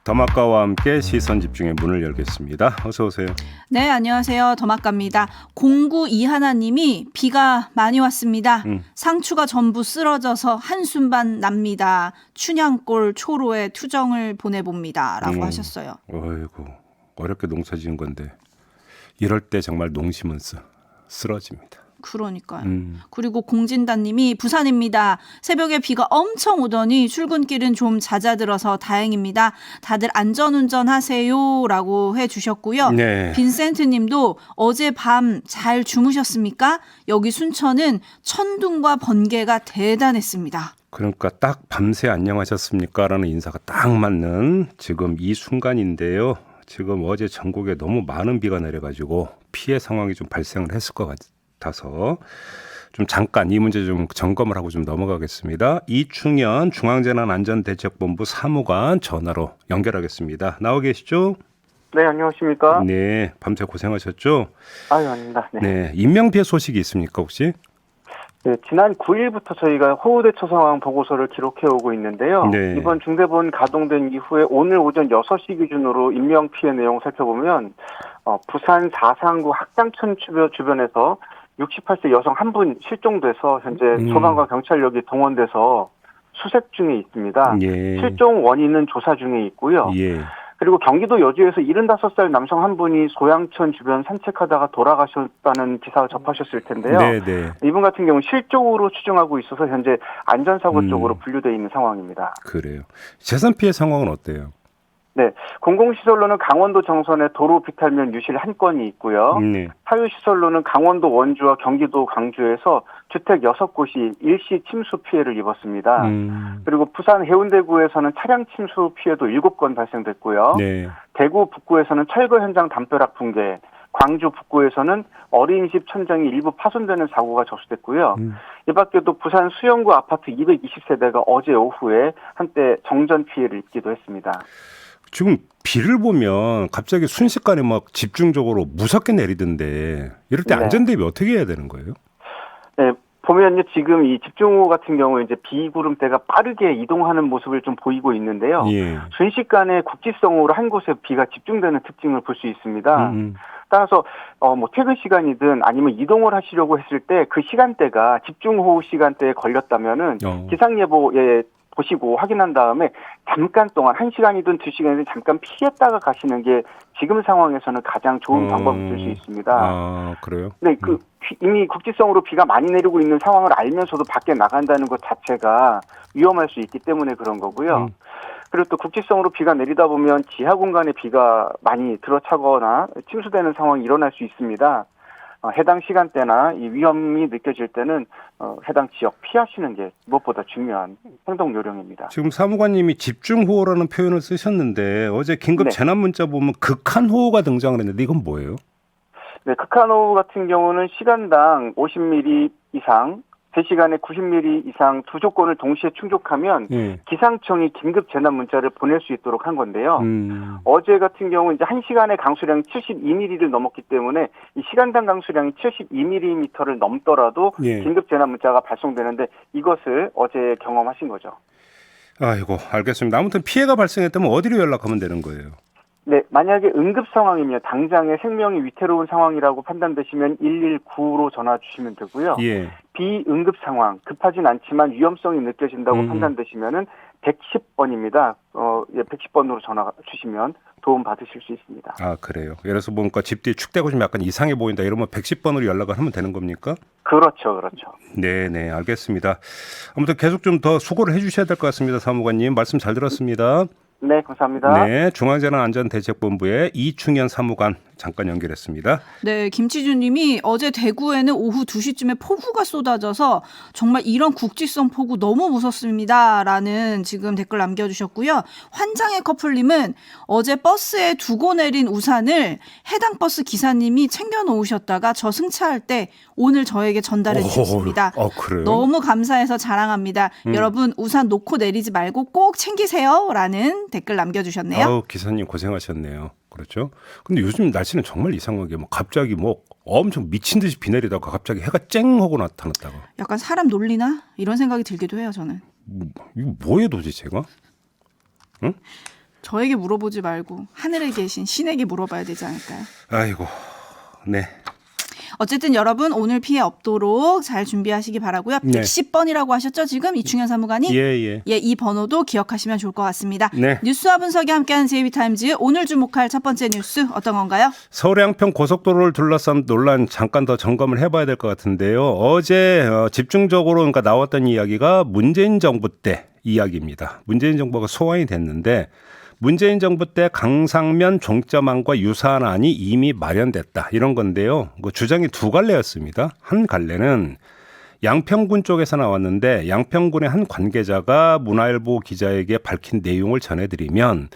더마카와 함께 시선집중의 문을 열겠습니다. 어서 오세요. 네, 안녕하세요. 더마카입니다. 0921님이 비가 많이 왔습니다. 상추가 전부 쓰러져서 한숨만 납니다. 춘향골 초로에 투정을 보내봅니다. 라고 하셨어요. 어이구, 어렵게 농사 지은 건데 이럴 때 정말 농심은 쓰러집니다. 그러니까요. 그리고 공진단님이 부산입니다. 새벽에 비가 엄청 오더니 출근길은 좀 잦아들어서 다행입니다. 다들 안전운전하세요 라고 해주셨고요. 네. 빈센트님도 어제 밤 잘 주무셨습니까? 여기 순천은 천둥과 번개가 대단했습니다. 그러니까 딱 밤새 안녕하셨습니까? 라는 인사가 딱 맞는 지금 이 순간인데요. 지금 어제 전국에 너무 많은 비가 내려가지고 피해 상황이 좀 발생을 했을 것 같아서 좀 잠깐 이 문제 좀 점검을 하고 좀 넘어가겠습니다. 이충현 중앙재난안전대책본부 사무관 전화로 연결하겠습니다. 나와 계시죠? 네, 안녕하십니까? 네, 밤새 고생하셨죠? 아유, 아닙니다. 네. 네, 인명피해 소식이 있습니까 혹시? 네, 지난 9일부터 저희가 호우대처 상황 보고서를 기록해 오고 있는데요. 네. 이번 중대본 가동된 이후에 오늘 오전 6시 기준으로 인명피해 내용 살펴보면 부산 사상구 학장천 주변에서 68세 여성 한 분 실종돼서 현재 소방과 경찰력이 동원돼서 수색 중에 있습니다. 예. 실종 원인은 조사 중에 있고요. 예. 그리고 경기도 여주에서 75살 남성 한 분이 소양천 주변 산책하다가 돌아가셨다는 기사 접하셨을 텐데요. 네, 네. 이분 같은 경우는 실종으로 추정하고 있어서 현재 안전사고 쪽으로 분류되어 있는 상황입니다. 그래요. 재산 피해 상황은 어때요? 네, 공공시설로는 강원도 정선에 도로 비탈면 유실 한 건이 있고요. 네. 사유시설로는 강원도 원주와 경기도 광주에서 주택 6곳이 일시 침수 피해를 입었습니다. 그리고 부산 해운대구에서는 차량 침수 피해도 7건 발생됐고요. 네. 대구 북구에서는 철거 현장 담벼락 붕괴, 광주 북구에서는 어린이집 천장이 일부 파손되는 사고가 접수됐고요. 이 밖에도 부산 수영구 아파트 220세대가 어제 오후에 한때 정전 피해를 입기도 했습니다. 지금 비를 보면 갑자기 순식간에 막 집중적으로 무섭게 내리던데 이럴 때 네. 안전 대비 어떻게 해야 되는 거예요? 네, 보면요, 지금 이 집중호우 같은 경우에 이제 비구름대가 빠르게 이동하는 모습을 좀 보이고 있는데요. 예. 순식간에 국지성으로 한 곳에 비가 집중되는 특징을 볼 수 있습니다. 따라서 퇴근 시간이든 아니면 이동을 하시려고 했을 때 그 시간대가 집중호우 시간대에 걸렸다면은 기상 예보에 보시고 확인한 다음에 잠깐 동안 1시간이든 2시간이든 잠깐 피했다가 가시는 게 지금 상황에서는 가장 좋은 방법이 될 수 있습니다. 아, 그래요? 네, 이미 국지성으로 비가 많이 내리고 있는 상황을 알면서도 밖에 나간다는 것 자체가 위험할 수 있기 때문에 그런 거고요. 그리고 또 국지성으로 비가 내리다 보면 지하 공간에 비가 많이 들어차거나 침수되는 상황이 일어날 수 있습니다. 해당 시간대나 이 위험이 느껴질 때는 해당 지역 피하시는 게 무엇보다 중요한 행동 요령입니다. 지금 사무관님이 집중호우라는 표현을 쓰셨는데 어제 긴급 네. 재난 문자 보면 극한호우가 등장을 했는데 이건 뭐예요? 네, 극한호우 같은 경우는 시간당 50mm 이상, 3시간에 90mm 이상 두 조건을 동시에 충족하면 기상청이 긴급 재난 문자를 보낼 수 있도록 한 건데요. 어제 같은 경우 이제 1시간에 강수량이 72mm를 넘었기 때문에 이 시간당 강수량이 72mm를 넘더라도 긴급 재난 문자가 발송되는데 이것을 어제 경험하신 거죠. 아이고, 알겠습니다. 아무튼 피해가 발생했다면 어디로 연락하면 되는 거예요? 네, 만약에 응급 상황이면 당장의 생명이 위태로운 상황이라고 판단되시면 119로 전화 주시면 되고요. 예. 비응급 상황, 급하진 않지만 위험성이 느껴진다고 판단되시면은 110번입니다. 110번으로 전화 주시면 도움 받으실 수 있습니다. 아, 그래요. 예를 들어서 뭔가 집 뒤에 축대고 좀 약간 이상해 보인다 이러면 110번으로 연락을 하면 되는 겁니까? 그렇죠, 그렇죠. 네, 알겠습니다. 아무튼 계속 좀 더 수고를 해주셔야 될 것 같습니다, 사무관님. 말씀 잘 들었습니다. 네, 감사합니다. 네, 중앙재난안전대책본부의 이충현 사무관 잠깐 연결했습니다. 네, 김치준 님이 어제 대구에는 오후 2시쯤에 폭우가 쏟아져서 정말 이런 국지성 폭우 너무 무섭습니다. 라는 지금 댓글 남겨주셨고요. 환장의 커플님은 어제 버스에 두고 내린 우산을 해당 버스 기사님이 챙겨 놓으셨다가 저 승차할 때 오늘 저에게 전달해 주셨습니다. 그래요? 너무 감사해서 자랑합니다. 여러분 우산 놓고 내리지 말고 꼭 챙기세요. 라는 댓글 남겨주셨네요. 기사님 고생하셨네요. 그렇죠. 근데 요즘 날씨는 정말 이상하게 갑자기 엄청 미친 듯이 비 내리다가 갑자기 해가 쨍 하고 나타났다가. 약간 사람 놀리나? 이런 생각이 들기도 해요, 저는. 이거 뭐예요 도대체 제가? 응? 저에게 물어보지 말고 하늘에 계신 신에게 물어봐야 되지 않을까요? 아이고, 네. 어쨌든 여러분 오늘 피해 없도록 잘 준비하시기 바라고요. 네. 110번이라고 하셨죠? 지금 이충현 사무관이? 예. 예, 이 번호도 기억하시면 좋을 것 같습니다. 네. 뉴스와 분석이 함께하는 JB타임즈 오늘 주목할 첫 번째 뉴스 어떤 건가요? 서울 양평 고속도로를 둘러싼 논란 잠깐 더 점검을 해봐야 될 것 같은데요. 어제 집중적으로 그러니까 나왔던 이야기가 문재인 정부 때 이야기입니다. 문재인 정부가 소환이 됐는데 문재인 정부 때 강상면 종점안과 유사한 안이 이미 마련됐다. 이런 건데요. 그 주장이 두 갈래였습니다. 한 갈래는 양평군 쪽에서 나왔는데 양평군의 한 관계자가 문화일보 기자에게 밝힌 내용을 전해드리면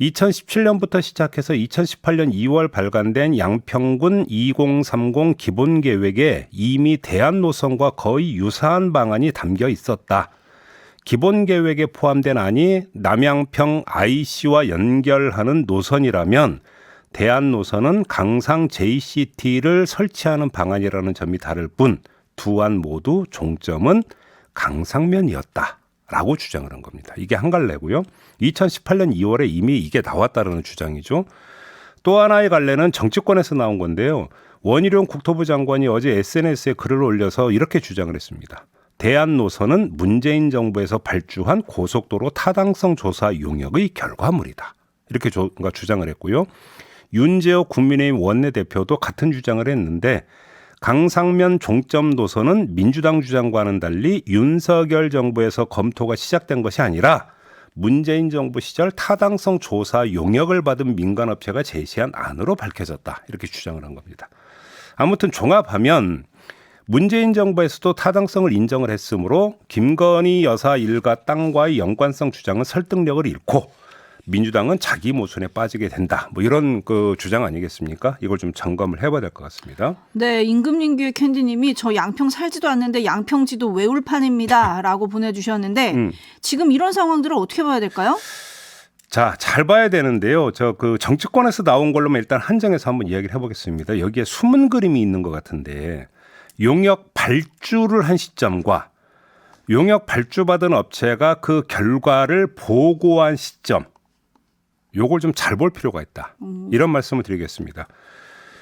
2017년부터 시작해서 2018년 2월 발간된 양평군 2030 기본계획에 이미 대안 노선과 거의 유사한 방안이 담겨 있었다. 기본 계획에 포함된 안이 남양평 IC와 연결하는 노선이라면 대안 노선은 강상 JCT를 설치하는 방안이라는 점이 다를 뿐 두 안 모두 종점은 강상면이었다라고 주장을 한 겁니다. 이게 한 갈래고요. 2018년 2월에 이미 이게 나왔다는 주장이죠. 또 하나의 갈래는 정치권에서 나온 건데요. 원희룡 국토부 장관이 어제 SNS에 글을 올려서 이렇게 주장을 했습니다. 대안 노선은 문재인 정부에서 발주한 고속도로 타당성 조사 용역의 결과물이다. 이렇게 주장을 했고요. 윤재호 국민의힘 원내대표도 같은 주장을 했는데 강상면 종점 노선은 민주당 주장과는 달리 윤석열 정부에서 검토가 시작된 것이 아니라 문재인 정부 시절 타당성 조사 용역을 받은 민간업체가 제시한 안으로 밝혀졌다. 이렇게 주장을 한 겁니다. 아무튼 종합하면 문재인 정부에서도 타당성을 인정을 했으므로 김건희 여사 일가 땅과의 연관성 주장은 설득력을 잃고 민주당은 자기 모순에 빠지게 된다. 뭐 이런 그 주장 아니겠습니까? 이걸 좀 점검을 해봐야 될 것 같습니다. 네, 임금님규의 캔디님이 저 양평 살지도 않는데 양평지도 외울판입니다라고 보내주셨는데 지금 이런 상황들을 어떻게 봐야 될까요? 자, 잘 봐야 되는데요. 그 정치권에서 나온 걸로만 일단 한정해서 한번 이야기를 해보겠습니다. 여기에 숨은 그림이 있는 것 같은데. 용역 발주를 한 시점과 용역 발주받은 업체가 그 결과를 보고한 시점, 요걸 좀 잘 볼 필요가 있다. 이런 말씀을 드리겠습니다.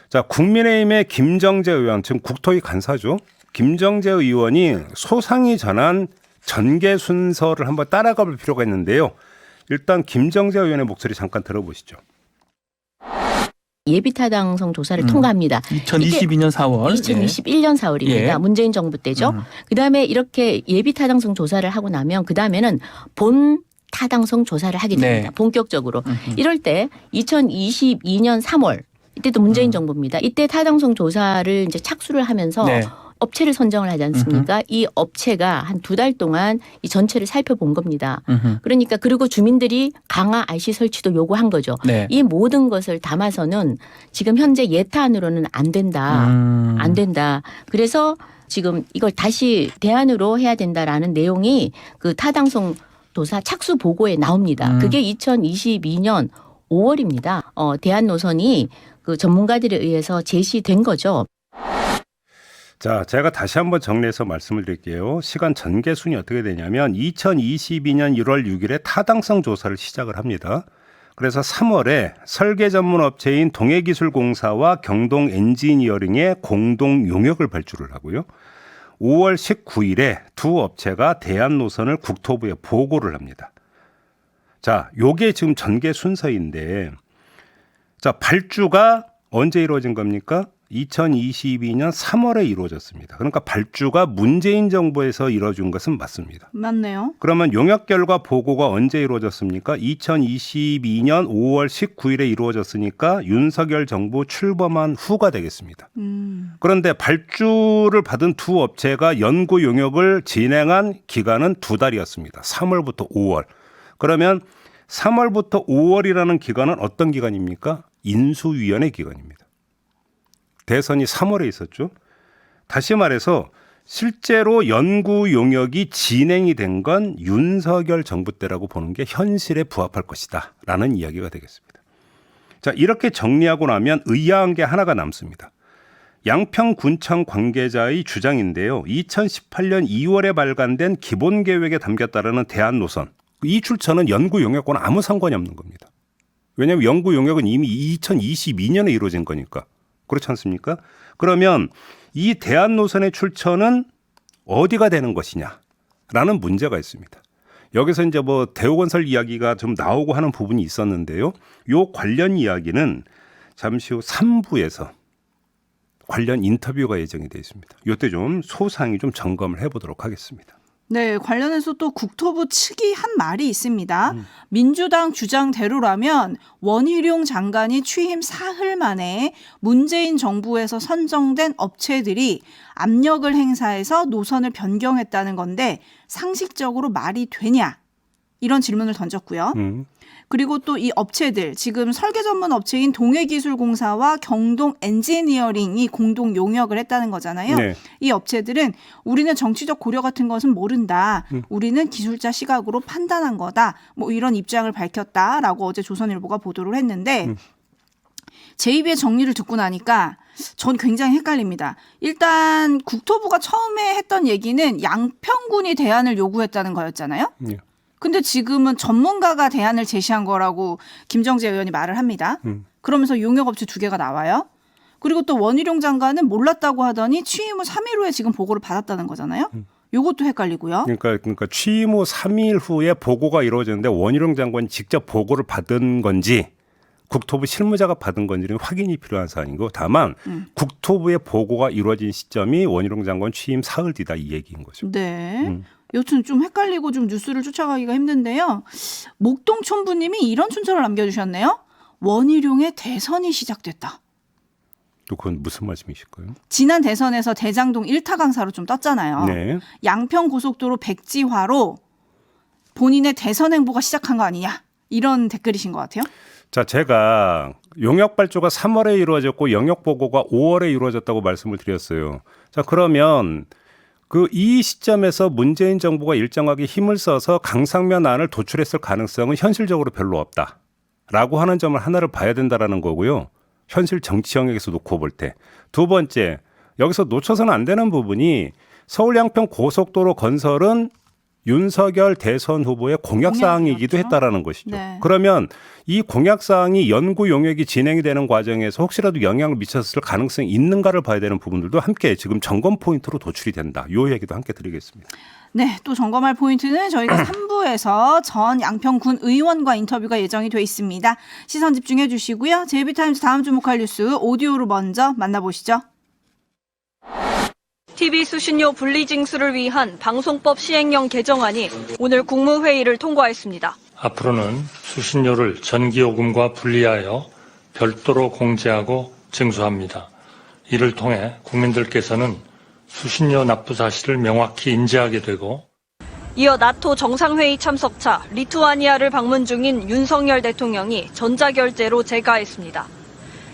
자, 국민의힘의 김정재 의원, 지금 국토위 간사죠. 김정재 의원이 소상히 전한 전개 순서를 한번 따라가 볼 필요가 있는데요. 일단 김정재 의원의 목소리 잠깐 들어보시죠. 예비타당성 조사를 통과합니다. 2022년 4월. 2021년 4월입니다. 예. 문재인 정부 때죠. 그다음에 이렇게 예비타당성 조사를 하고 나면 그다음에는 본 타당성 조사를 하게 됩니다. 네. 본격적으로. 이럴 때 2022년 3월 이때도 문재인 정부입니다. 이때 타당성 조사를 이제 착수를 하면서 네. 업체를 선정을 하지 않습니까? 이 업체가 한 2달 동안 이 전체를 살펴본 겁니다. 그러니까 그리고 주민들이 강화 IC 설치도 요구한 거죠. 네. 이 모든 것을 담아서는 지금 현재 예타안으로는 안 된다. 안 된다. 그래서 지금 이걸 다시 대안으로 해야 된다라는 내용이 그 타당성 조사 착수 보고에 나옵니다. 그게 2022년 5월입니다. 대안 노선이 그 전문가들에 의해서 제시된 거죠. 자, 제가 다시 한번 정리해서 말씀을 드릴게요. 시간 전개순이 어떻게 되냐면 2022년 1월 6일에 타당성 조사를 시작을 합니다. 그래서 3월에 설계 전문 업체인 동해기술공사와 경동 엔지니어링의 공동 용역을 발주를 하고요. 5월 19일에 두 업체가 대안 노선을 국토부에 보고를 합니다. 자, 요게 지금 전개 순서인데, 자, 발주가 언제 이루어진 겁니까? 2022년 3월에 이루어졌습니다. 그러니까 발주가 문재인 정부에서 이루어진 것은 맞습니다. 맞네요. 그러면 용역 결과 보고가 언제 이루어졌습니까? 2022년 5월 19일에 이루어졌으니까 윤석열 정부 출범한 후가 되겠습니다. 그런데 발주를 받은 두 업체가 연구 용역을 진행한 기간은 2달이었습니다. 3월부터 5월. 그러면 3월부터 5월이라는 기간은 어떤 기간입니까? 인수위원회 기간입니다. 대선이 3월에 있었죠. 다시 말해서 실제로 연구 용역이 진행이 된 건 윤석열 정부 때라고 보는 게 현실에 부합할 것이다 라는 이야기가 되겠습니다. 자, 이렇게 정리하고 나면 의아한 게 하나가 남습니다. 양평군청 관계자의 주장인데요. 2018년 2월에 발간된 기본계획에 담겼다라는 대안 노선, 이 출처는 연구 용역과는 아무 상관이 없는 겁니다. 왜냐하면 연구 용역은 이미 2022년에 이루어진 거니까. 그렇지 않습니까? 그러면 이 대안 노선의 출처는 어디가 되는 것이냐라는 문제가 있습니다. 여기서 이제 뭐 대우건설 이야기가 좀 나오고 하는 부분이 있었는데요. 요 관련 이야기는 잠시 후 3부에서 관련 인터뷰가 예정이 되어 있습니다. 이때 좀 소상히 좀 점검을 해보도록 하겠습니다. 네, 관련해서 또 국토부 측이 한 말이 있습니다. 민주당 주장대로라면 원희룡 장관이 취임 사흘 만에 문재인 정부에서 선정된 업체들이 압력을 행사해서 노선을 변경했다는 건데 상식적으로 말이 되냐? 이런 질문을 던졌고요. 그리고 또 이 업체들, 지금 설계 전문 업체인 동해기술공사와 경동 엔지니어링이 공동 용역을 했다는 거잖아요. 네. 이 업체들은 우리는 정치적 고려 같은 것은 모른다. 우리는 기술자 시각으로 판단한 거다. 뭐 이런 입장을 밝혔다라고 어제 조선일보가 보도를 했는데 제2의 정리를 듣고 나니까 전 굉장히 헷갈립니다. 일단 국토부가 처음에 했던 얘기는 양평군이 대안을 요구했다는 거였잖아요. 네. 근데 지금은 전문가가 대안을 제시한 거라고 김정재 의원이 말을 합니다. 그러면서 용역업체 2개가 나와요. 그리고 또 원희룡 장관은 몰랐다고 하더니 취임 후 3일 후에 지금 보고를 받았다는 거잖아요. 요것도 헷갈리고요. 그러니까 취임 후 3일 후에 보고가 이루어졌는데 원희룡 장관이 직접 보고를 받은 건지 국토부 실무자가 받은 건지는 확인이 필요한 사안이고 다만 국토부의 보고가 이루어진 시점이 원희룡 장관 취임 사흘 뒤다 이 얘기인 거죠. 네. 여튼 좀 헷갈리고 좀 뉴스를 쫓아가기가 힘든데요. 목동 촌부님이 이런 춘천을 남겨주셨네요. 원희룡의 대선이 시작됐다. 또 그건 무슨 말씀이실까요? 지난 대선에서 대장동 1타 강사로 좀 떴잖아요. 네. 양평 고속도로 백지화로 본인의 대선 행보가 시작한 거 아니냐. 이런 댓글이신 것 같아요. 자, 제가 용역 발주가 3월에 이루어졌고 영역 보고가 5월에 이루어졌다고 말씀을 드렸어요. 자, 그러면 이 시점에서 문재인 정부가 일정하게 힘을 써서 강상면 안을 도출했을 가능성은 현실적으로 별로 없다라고 하는 점을 하나를 봐야 된다라는 거고요. 현실 정치 영역에서 놓고 볼 때. 두 번째, 여기서 놓쳐서는 안 되는 부분이 서울 양평 고속도로 건설은 윤석열 대선 후보의 공약사항이기도 공약이었죠. 했다라는 것이죠. 네. 그러면 이 공약사항이 연구 용역이 진행이 되는 과정에서 혹시라도 영향을 미쳤을 가능성이 있는가를 봐야 되는 부분들도 함께 지금 점검 포인트로 도출이 된다. 이 얘기도 함께 드리겠습니다. 네, 또 점검할 포인트는 저희가 3부에서 전 양평군 의원과 인터뷰가 예정이 돼 있습니다. 시선 집중해 주시고요. JB타임즈 다음 주목할 뉴스 오디오로 먼저 만나보시죠. TV 수신료 분리징수를 위한 방송법 시행령 개정안이 오늘 국무회의를 통과했습니다. 앞으로는 수신료를 전기요금과 분리하여 별도로 공제하고 징수합니다. 이를 통해 국민들께서는 수신료 납부 사실을 명확히 인지하게 되고 이어 나토 정상회의 참석차 리투아니아를 방문 중인 윤석열 대통령이 전자결제로 재가했습니다.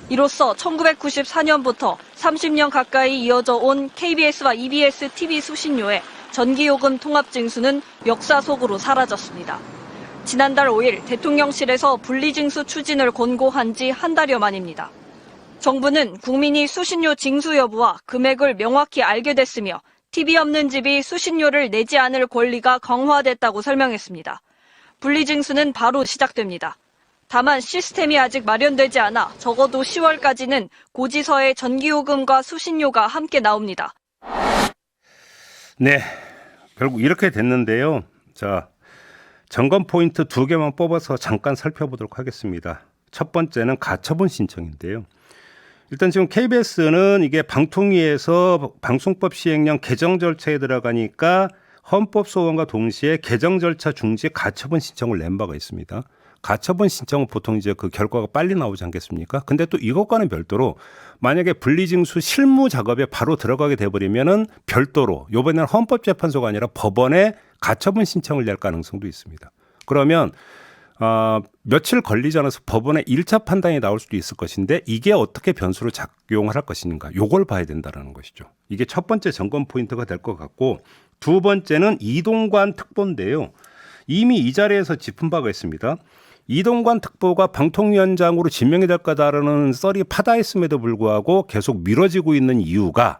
이로써 1994년부터 30년 가까이 이어져 온 KBS와 EBS TV 수신료의 전기요금 통합징수는 역사 속으로 사라졌습니다. 지난달 5일 대통령실에서 분리징수 추진을 권고한 지 한 달여 만입니다. 정부는 국민이 수신료 징수 여부와 금액을 명확히 알게 됐으며 TV 없는 집이 수신료를 내지 않을 권리가 강화됐다고 설명했습니다. 분리징수는 바로 시작됩니다. 다만 시스템이 아직 마련되지 않아 적어도 10월까지는 고지서에 전기요금과 수신료가 함께 나옵니다. 네, 결국 이렇게 됐는데요. 자, 점검 포인트 2개만 뽑아서 잠깐 살펴보도록 하겠습니다. 첫 번째는 가처분 신청인데요. 일단 지금 KBS는 이게 방통위에서 방송법 시행령 개정 절차에 들어가니까 헌법 소원과 동시에 개정 절차 중지 가처분 신청을 낸 바가 있습니다. 가처분 신청은 보통 이제 그 결과가 빨리 나오지 않겠습니까? 근데 또 이것과는 별도로 만약에 분리징수 실무 작업에 바로 들어가게 돼버리면은 별도로 이번에는 헌법재판소가 아니라 법원에 가처분 신청을 낼 가능성도 있습니다. 그러면 며칠 걸리지 않아서 법원의 1차 판단이 나올 수도 있을 것인데 이게 어떻게 변수로 작용을 할 것인가 요걸 봐야 된다는 것이죠. 이게 첫 번째 점검 포인트가 될 것 같고 두 번째는 이동관 특보인데요. 이미 이 자리에서 짚은 바가 있습니다. 이동관 특보가 방통위원장으로 지명이 될 거다라는 썰이 파다했음에도 불구하고 계속 미뤄지고 있는 이유가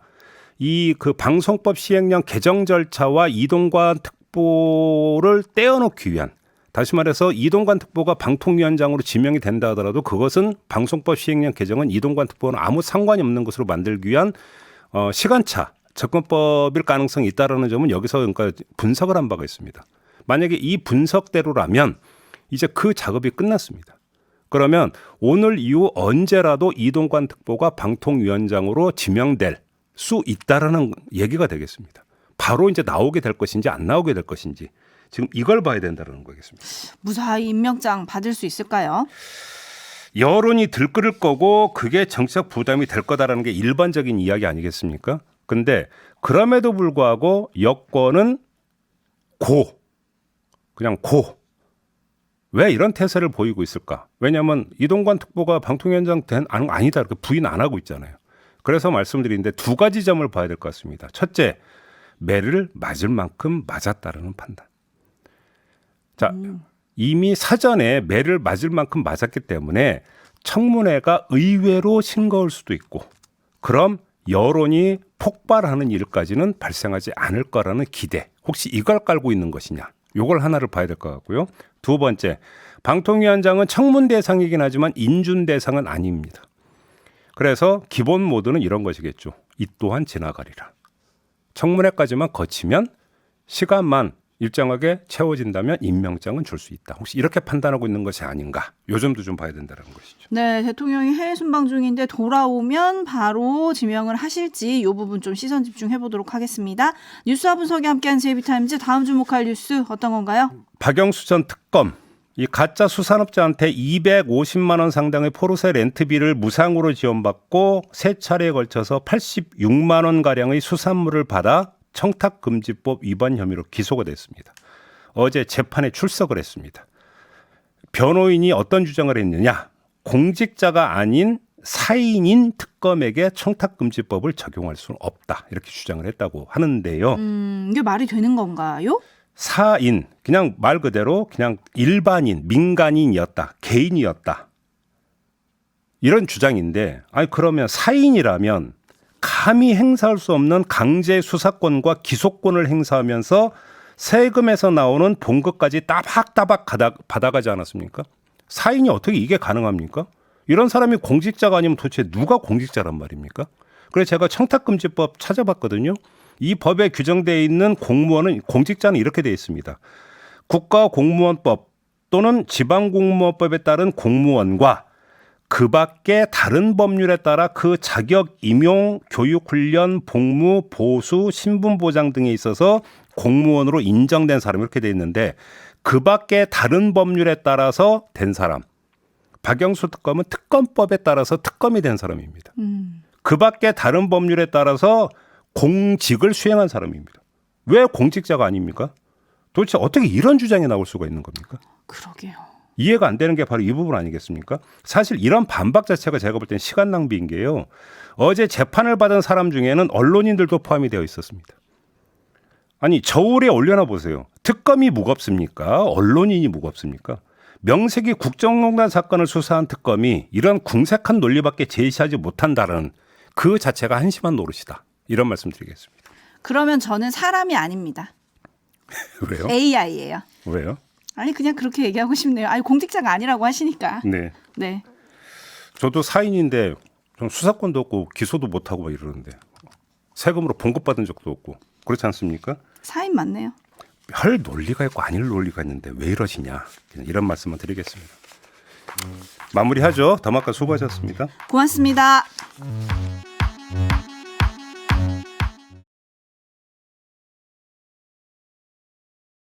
이 그 방송법 시행령 개정 절차와 이동관 특보를 떼어놓기 위한 다시 말해서 이동관 특보가 방통위원장으로 지명이 된다 하더라도 그것은 방송법 시행령 개정은 이동관 특보는 아무 상관이 없는 것으로 만들기 위한 시간차 접근법일 가능성이 있다라는 점은 여기서 그러니까 분석을 한 바가 있습니다. 만약에 이 분석대로라면 이제 그 작업이 끝났습니다. 그러면 오늘 이후 언제라도 이동관 특보가 방통위원장으로 지명될 수 있다라는 얘기가 되겠습니다. 바로 이제 나오게 될 것인지 안 나오게 될 것인지 지금 이걸 봐야 된다는 거겠습니다. 무사히 임명장 받을 수 있을까요? 여론이 들끓을 거고 그게 정치적 부담이 될 거다라는 게 일반적인 이야기 아니겠습니까? 근데 그럼에도 불구하고 여권은 그냥 왜 이런 태세를 보이고 있을까? 왜냐하면 이동관 특보가 방통위원장 된 아니다 이렇게 부인 안 하고 있잖아요. 그래서 말씀드리는데 두 가지 점을 봐야 될 것 같습니다. 첫째, 매를 맞을 만큼 맞았다라는 판단. 자, 이미 사전에 매를 맞을 만큼 맞았기 때문에 청문회가 의외로 싱거울 수도 있고 그럼 여론이 폭발하는 일까지는 발생하지 않을 거라는 기대. 혹시 이걸 깔고 있는 것이냐. 요걸 하나를 봐야 될 것 같고요. 두 번째, 방통위원장은 청문 대상이긴 하지만 인준 대상은 아닙니다. 그래서 기본 모드는 이런 것이겠죠. 이 또한 지나가리라. 청문회까지만 거치면 시간만 일정하게 채워진다면 임명장은 줄 수 있다. 혹시 이렇게 판단하고 있는 것이 아닌가. 요 점도 좀 봐야 된다는 것이죠. 네, 대통령이 해외 순방 중인데 돌아오면 바로 지명을 하실지 이 부분 좀 시선 집중해 보도록 하겠습니다. 뉴스와 분석이 함께한 JB타임즈 다음 주목할 뉴스 어떤 건가요? 박영수 전 특검. 이 가짜 수산업자한테 250만 원 상당의 포르쉐 렌트비를 무상으로 지원받고 세 차례에 걸쳐서 86만 원 가량의 수산물을 받아 청탁금지법 위반 혐의로 기소가 됐습니다. 어제 재판에 출석을 했습니다. 변호인이 어떤 주장을 했느냐. 공직자가 아닌 사인인 특검에게 청탁금지법을 적용할 수는 없다. 이렇게 주장을 했다고 하는데요. 이게 말이 되는 건가요? 사인, 그냥 말 그대로 그냥 일반인, 민간인이었다. 개인이었다. 이런 주장인데 아니 그러면 사인이라면 감히 행사할 수 없는 강제 수사권과 기소권을 행사하면서 세금에서 나오는 봉급까지 따박따박 받아가지 않았습니까? 사인이 어떻게 이게 가능합니까? 이런 사람이 공직자가 아니면 도대체 누가 공직자란 말입니까? 그래서 제가 청탁금지법 찾아봤거든요. 이 법에 규정되어 있는 공무원은 공직자는 이렇게 되어 있습니다. 국가공무원법 또는 지방공무원법에 따른 공무원과 그 밖에 다른 법률에 따라 그 자격, 임용, 교육, 훈련, 복무, 보수, 신분 보장 등에 있어서 공무원으로 인정된 사람 이렇게 돼 있는데 그 밖에 다른 법률에 따라서 된 사람. 박영수 특검은 특검법에 따라서 특검이 된 사람입니다. 그 밖에 다른 법률에 따라서 공직을 수행한 사람입니다. 왜 공직자가 아닙니까? 도대체 어떻게 이런 주장이 나올 수가 있는 겁니까? 그러게요. 이해가 안 되는 게 바로 이 부분 아니겠습니까? 사실 이런 반박 자체가 제가 볼 땐 시간 낭비인 게요. 어제 재판을 받은 사람 중에는 언론인들도 포함이 되어 있었습니다. 아니 저울에 올려놔 보세요. 특검이 무겁습니까? 언론인이 무겁습니까? 명색이 국정농단 사건을 수사한 특검이 이런 궁색한 논리밖에 제시하지 못한다는 그 자체가 한심한 노릇이다. 이런 말씀 드리겠습니다. 그러면 저는 사람이 아닙니다. 왜요? AI예요. 왜요? 아니 그냥 그렇게 얘기하고 싶네요. 아니 공직자가 아니라고 하시니까. 네. 네. 저도 사인인데 좀 수사권도 없고 기소도 못하고 막 이러는데 세금으로 봉급받은 적도 없고 그렇지 않습니까? 사인 맞네요. 할 논리가 있고 아닐 논리가 있는데 왜 이러시냐 그냥 이런 말씀만 드리겠습니다. 마무리하죠. 더마카 수고하셨습니다. 고맙습니다.